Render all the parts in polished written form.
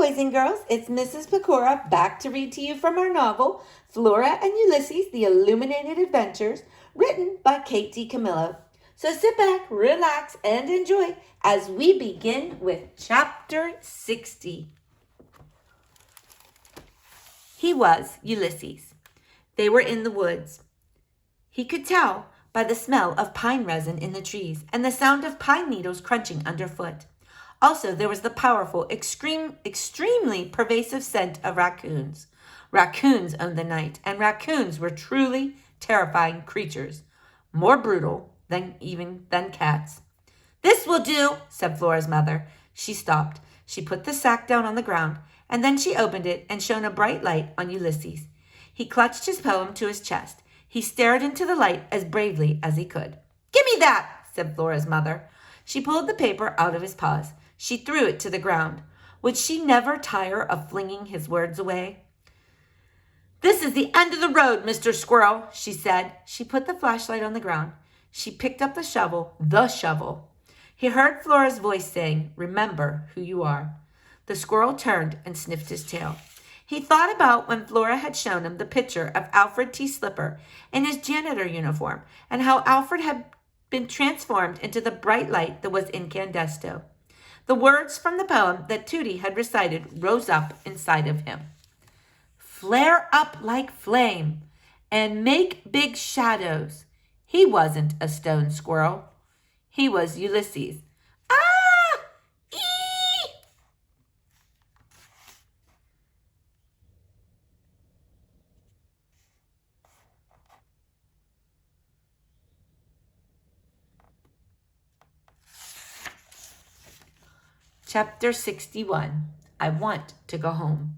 boys and girls. It's Mrs. Pecora back to read to you from our novel, Flora and Ulysses, The Illuminated Adventures, written by Kate DiCamillo. So sit back, relax, and enjoy as we begin with Chapter 60. He was Ulysses. They were in the woods. He could tell by the smell of pine resin in the trees and the sound of pine needles crunching underfoot. Also, there was the powerful, extremely pervasive scent of raccoons. Raccoons owned the night, and raccoons were truly terrifying creatures, more brutal than cats. "This will do," said Flora's mother. She stopped. She put the sack down on the ground, and then she opened it and shone a bright light on Ulysses. He clutched his poem to his chest. He stared into the light as bravely as he could. "Give me that," said Flora's mother. She pulled the paper out of his paws. She threw it to the ground. Would she never tire of flinging his words away? "This is the end of the road, Mr. Squirrel," she said. She put the flashlight on the ground. She picked up the shovel. He heard Flora's voice saying, "Remember who you are." The squirrel turned and sniffed his tail. He thought about when Flora had shown him the picture of Alfred T. Slipper in his janitor uniform and how Alfred had been transformed into the bright light that was Incandesto. The words from the poem that Tootie had recited rose up inside of him. "Flare up like flame and make big shadows." He wasn't a stone squirrel. He was Ulysses. Ah! Ee! Chapter 61. I Want to Go Home.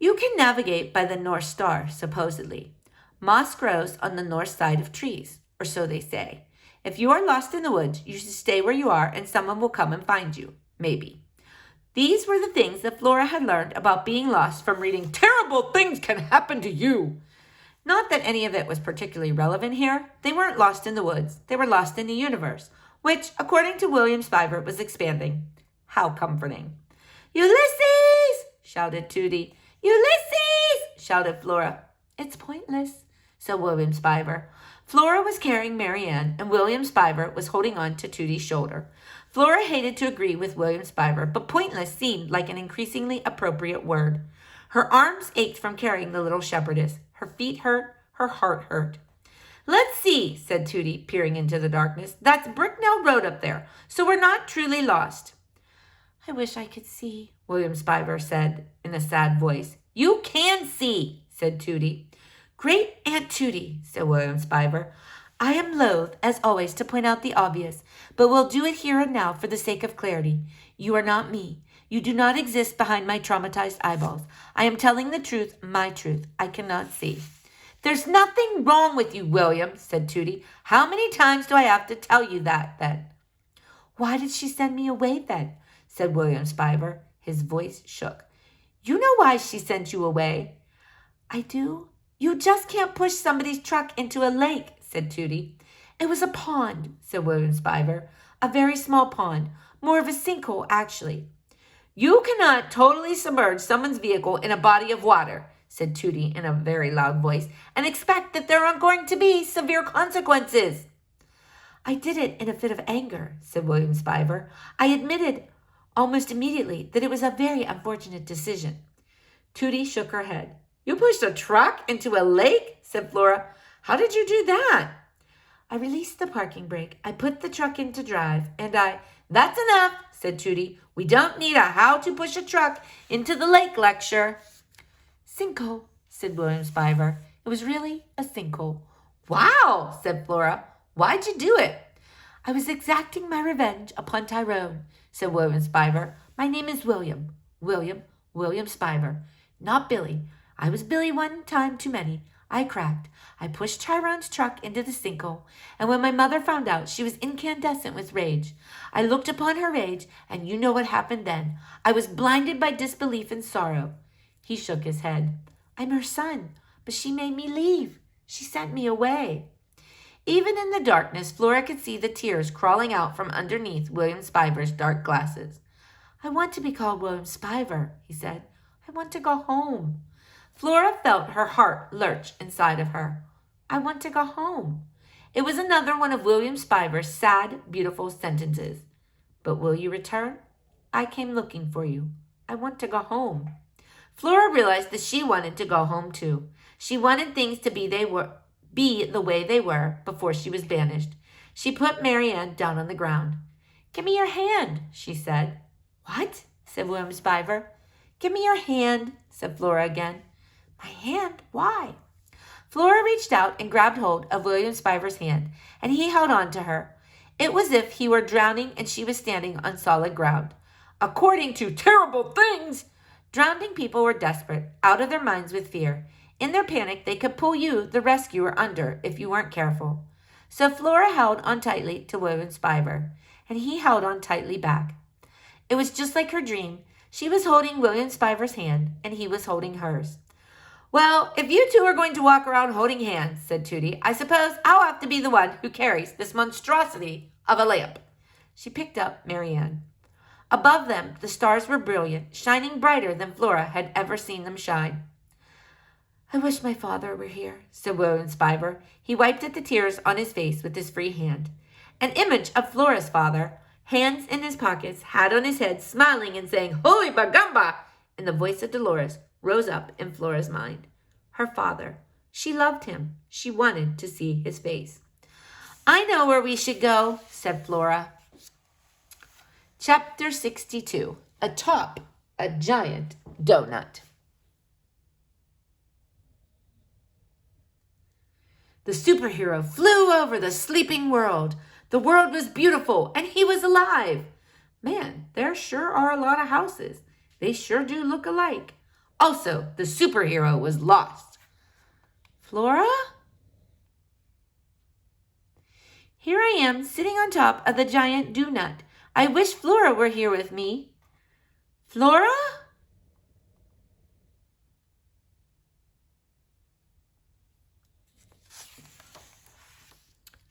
You can navigate by the North Star, supposedly. Moss grows on the north side of trees, or so they say. If you are lost in the woods, you should stay where you are and someone will come and find you. Maybe. These were the things that Flora had learned about being lost from reading Terrible Things Can Happen to You. Not that any of it was particularly relevant here. They weren't lost in the woods. They were lost in the universe, which, according to William Spiver, was expanding. How comforting. "Ulysses!" shouted Tootie. "Ulysses!" shouted Flora. "It's pointless," said William Spiver. Flora was carrying Marianne, and William Spiver was holding on to Tootie's shoulder. Flora hated to agree with William Spiver, but pointless seemed like an increasingly appropriate word. Her arms ached from carrying the little shepherdess. Her feet hurt. Her heart hurt. "Let's see," said Tootie, peering into the darkness. "That's Bricknell Road up there, so we're not truly lost." "I wish I could see," William Spiver said in a sad voice. "You can see," said Tootie. "Great Aunt Tootie," said William Spiver, "I am loath, as always, to point out the obvious, but we'll do it here and now for the sake of clarity. You are not me. You do not exist behind my traumatized eyeballs. I am telling the truth, my truth. I cannot see." "There's nothing wrong with you, William," said Tootie. "How many times do I have to tell you that, then?" "Why did she send me away, then?" said William Spiver. His voice shook. "You know why she sent you away." "I do." "You just can't push somebody's truck into a lake," said Tootie. "It was a pond," said William Spiver. "A very small pond. More of a sinkhole, actually." "You cannot totally submerge someone's vehicle in a body of water," said Tootie in a very loud voice, "and expect that there aren't going to be severe consequences." "I did it in a fit of anger," said William Spiver. "I admitted almost immediately that it was a very unfortunate decision." Tootie shook her head. "You pushed a truck into a lake?" said Flora. "How did you do that?" "I released the parking brake. I put the truck into drive, and "That's enough," said Tootie. "We don't need a how to push a truck into the lake lecture." "Sinkhole," said William Spiver. "It was really a sinkhole." "Wow," said Flora. "Why'd you do it?" "I was exacting my revenge upon Tyrone," said William Spiver. "My name is William Spiver, not Billy. I was Billy one time too many. I cracked. I pushed Tyrone's truck into the sinkhole, and when my mother found out, she was incandescent with rage. I looked upon her rage, and you know what happened then. I was blinded by disbelief and sorrow." He shook his head. "I'm her son, but she made me leave. She sent me away." Even in the darkness, Flora could see the tears crawling out from underneath William Spiver's dark glasses. I want to be called William Spiver, he said. I want to go home. Flora felt her heart lurch inside of her. I want to go home. It was another one of William Spiver's sad, beautiful sentences. But will you return? I came looking for you. I want to go home. Flora realized that she wanted to go home too. She wanted things to be the way they were before she was banished. She put Marianne down on the ground. Give me your hand, she said. What? Said William Spiver. Give me your hand, said Flora again. My hand? Why? Flora reached out and grabbed hold of William Spiver's hand, and he held on to her. It was as if he were drowning and she was standing on solid ground. According to terrible things, drowning people were desperate, out of their minds with fear. In their panic, they could pull you, the rescuer, under if you weren't careful. So Flora held on tightly to William Spiver, and he held on tightly back. It was just like her dream. She was holding William Spiver's hand, and he was holding hers. Well, if you two are going to walk around holding hands, said Tootie, I suppose I'll have to be the one who carries this monstrosity of a lamp. She picked up Marianne. Above them, the stars were brilliant, shining brighter than Flora had ever seen them shine. I wish my father were here, said William Spiver. He wiped at the tears on his face with his free hand. An image of Flora's father, hands in his pockets, hat on his head, smiling and saying, Holy Bagamba! And the voice of Dolores rose up in Flora's mind. Her father. She loved him. She wanted to see his face. I know where we should go, said Flora. Chapter 62. Atop a giant donut. The superhero flew over the sleeping world. The world was beautiful, and he was alive. Man, there sure are a lot of houses. They sure do look alike. Also, the superhero was lost. Flora? Here I am, sitting on top of the giant donut. I wish Flora were here with me. Flora?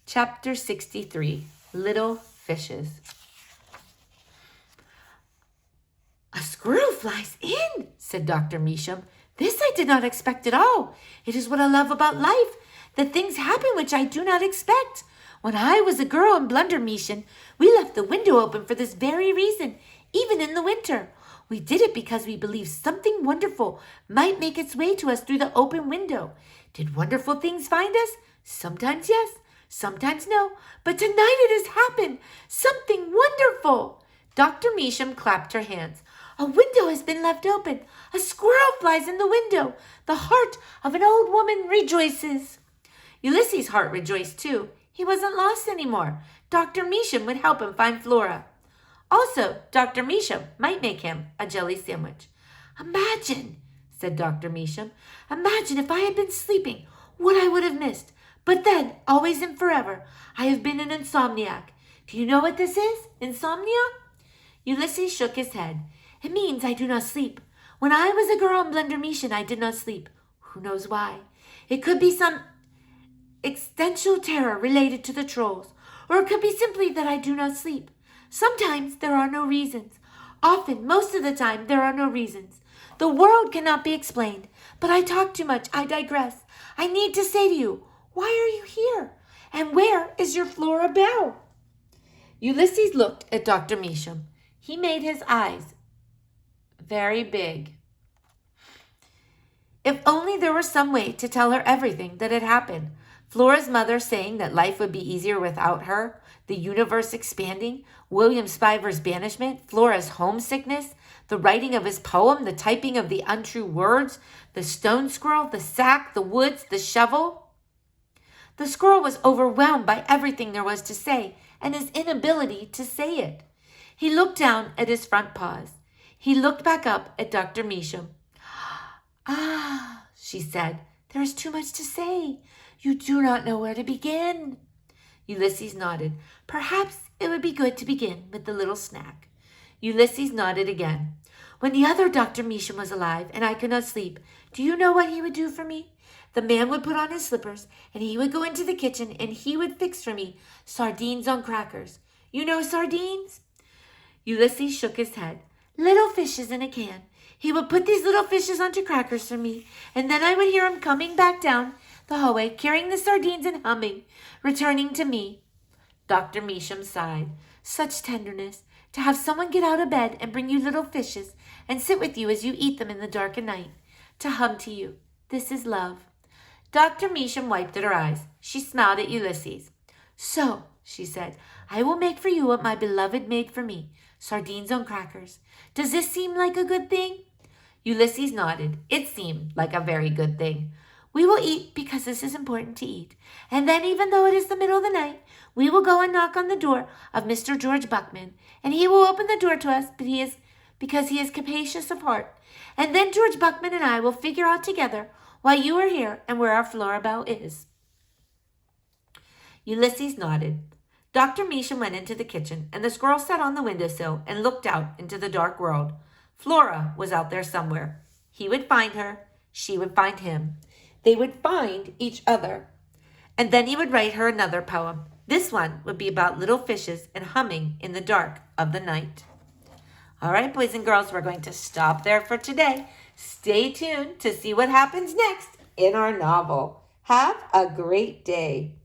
Chapter 63. Little Fishes. A squirrel flies in, said Dr. Measham. This I did not expect at all. It is what I love about life, that things happen which I do not expect. When I was a girl in Blunder Measham, we left the window open for this very reason, even in the winter. We did it because we believed something wonderful might make its way to us through the open window. Did wonderful things find us? Sometimes yes, sometimes no. But tonight it has happened. Something wonderful. Dr. Measham clapped her hands. A window has been left open. A squirrel flies in the window. The heart of an old woman rejoices. Ulysses' heart rejoiced too. He wasn't lost anymore. Dr. Measham would help him find Flora. Also, Dr. Measham might make him a jelly sandwich. Imagine, said Dr. Measham. Imagine if I had been sleeping, what I would have missed. But then, always and forever, I have been an insomniac. Do you know what this is? Insomnia? Ulysses shook his head. It means I do not sleep. When I was a girl in Blunder Measham, I did not sleep. Who knows why? It could be some existential terror related to the trolls, or it could be simply that I do not sleep. Sometimes there are no reasons. Often, most of the time, there are no reasons. The world cannot be explained, but I talk too much. I digress. I need to say to you, why are you here? And where is your Flora Belle? Ulysses looked at Dr. Measham. He made his eyes very big. If only there were some way to tell her everything that had happened. Flora's mother saying that life would be easier without her, the universe expanding, William Spiver's banishment, Flora's homesickness, the writing of his poem, the typing of the untrue words, the stone squirrel, the sack, the woods, the shovel. The squirrel was overwhelmed by everything there was to say and his inability to say it. He looked down at his front paws. He looked back up at Dr. Measham. Ah, she said, there is too much to say. You do not know where to begin. Ulysses nodded. Perhaps it would be good to begin with the little snack. Ulysses nodded again. When the other Dr. Measham was alive and I could not sleep, do you know what he would do for me? The man would put on his slippers and he would go into the kitchen and he would fix for me sardines on crackers. You know sardines? Ulysses shook his head. little fishes in a can. He would put these little fishes onto crackers for me, and then I would hear him coming back down the hallway, carrying the sardines and humming, returning to me. Dr. Measham sighed. Such tenderness, to have someone get out of bed and bring you little fishes and sit with you as you eat them in the dark of night, to hum to you. This is love. Dr. Measham wiped at her eyes. She smiled at Ulysses. So, she said, I will make for you what my beloved made for me, sardines on crackers. Does this seem like a good thing? Ulysses nodded. It seemed like a very good thing. We will eat because this is important to eat. And then, even though it is the middle of the night, we will go and knock on the door of Mr. George Buckman, and he will open the door to us because he is capacious of heart. And then George Buckman and I will figure out together why you are here and where our Flora bow is. Ulysses nodded. Dr. Measham went into the kitchen, and the squirrel sat on the windowsill and looked out into the dark world. Flora was out there somewhere. He would find her. She would find him. They would find each other. And then he would write her another poem. This one would be about little fishes and humming in the dark of the night. All right, boys and girls, we're going to stop there for today. Stay tuned to see what happens next in our novel. Have a great day.